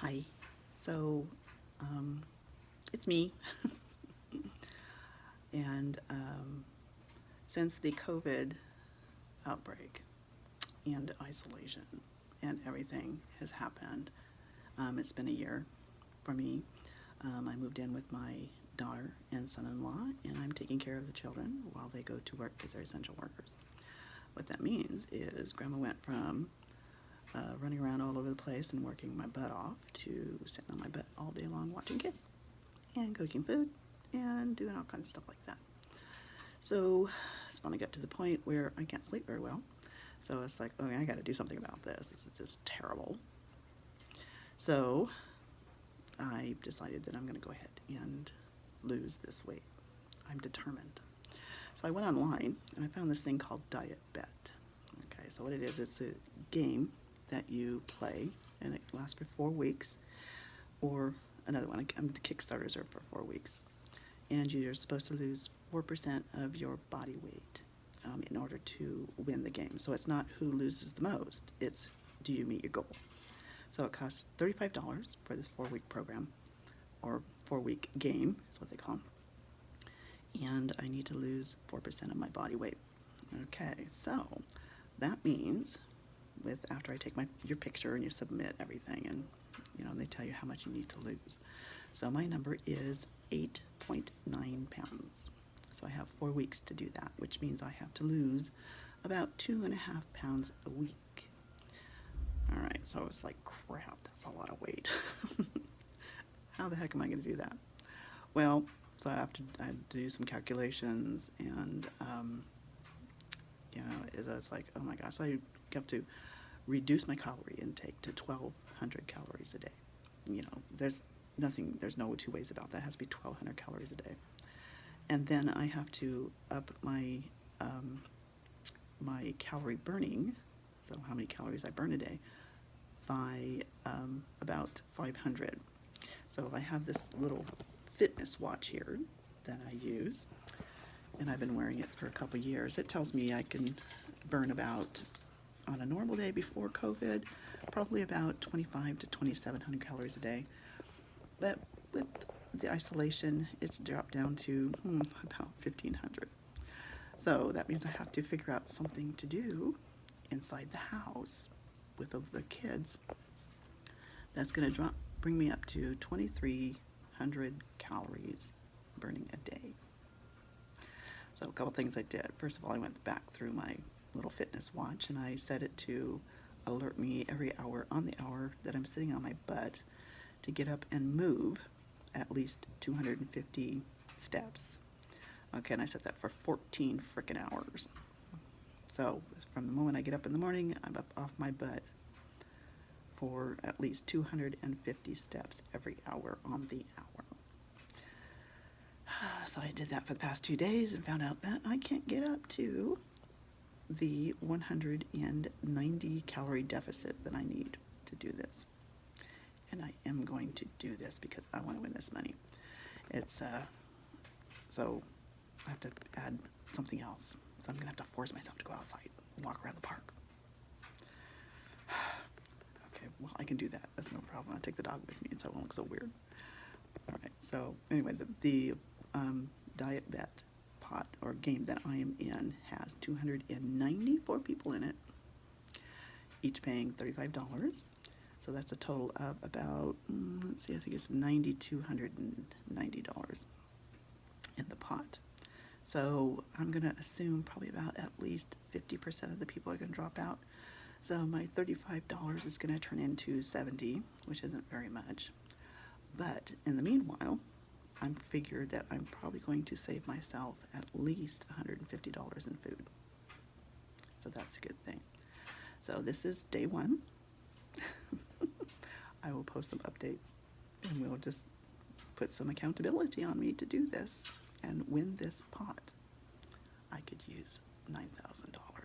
Hi. So, it's me. And since the COVID outbreak and isolation and everything has happened, it's been a year for me. I moved in with my daughter and son-in-law, and I'm taking care of the children while they go to work because they're essential workers. What that means is Grandma went from running around all over the place and working my butt off to sitting on my butt all day long watching kids and cooking food and doing all kinds of stuff like that. So it's finally got to the point where I can't sleep very well. So it's like, okay, I got to do something about this. This is just terrible. So I decided that I'm going to go ahead and lose this weight. I'm determined. So I went online and I found this thing called Diet Bet. Okay, so what it is, it's a game that you play and it lasts for 4 weeks, or another one, the Kickstarters are for 4 weeks. And you're supposed to lose 4% of your body weight in order to win the game. So it's not who loses the most, it's do you meet your goal. So it costs $35 for this 4-week program, or 4-week game is what they call them. And I need to lose 4% of my body weight. Okay, so that means after I take your picture and you submit everything, and they tell you how much you need to lose. So my number is 8.9 pounds. So I have 4 weeks to do that, which means I have to lose about 2.5 pounds a week. All right, so it's like, crap, that's a lot of weight. How the heck am I going to do that? Well, so I had to do some calculations, and it's like, oh my gosh, so I have to reduce my calorie intake to 1,200 calories a day. There's no two ways about that. It has to be 1,200 calories a day. And then I have to up my my calorie burning, so how many calories I burn a day, by about 500. So I have this little fitness watch here that I use, and I've been wearing it for a couple years. It tells me I can burn about, on a normal day before COVID, probably about 2,500 to 2,700 calories a day. But with the isolation, it's dropped down to about 1,500. So that means I have to figure out something to do inside the house with the kids that's going to bring me up to 2,300 calories burning a day. So a couple things I did. First of all, I went back through my little fitness watch and I set it to alert me every hour on the hour that I'm sitting on my butt to get up and move at least 250 steps. Okay, and I set that for 14 frickin' hours. So from the moment I get up in the morning, I'm up off my butt for at least 250 steps every hour on the hour. So I did that for the past 2 days and found out that I can't get up to the 190 calorie deficit that I need to do this. And I am going to do this because I want to win this money. So I have to add something else. So I'm going to have to force myself to go outside and walk around the park. Okay, well, I can do that. That's no problem. I'll take the dog with me so it won't look so weird. All right, so anyway, the Diet Bet pot or game that I am in has 294 people in it, each paying $35. So that's a total of about, let's see, I think it's $9,290 in the pot. So I'm going to assume probably about at least 50% of the people are going to drop out. So my $35 is going to turn into $70, which isn't very much. But in the meanwhile, I'm figured that I'm probably going to save myself at least $150 in food. So that's a good thing. So this is day 1. I will post some updates and we'll just put some accountability on me to do this and win this pot. I could use $9,000.